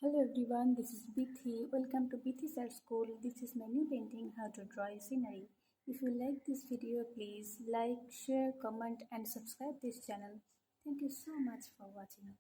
Hello everyone, this is Bithi. Welcome to Bithi's Art School. This is my new painting, How to Draw a Scenery. If you like this video, please like, share, comment and subscribe this channel. Thank you so much for watching.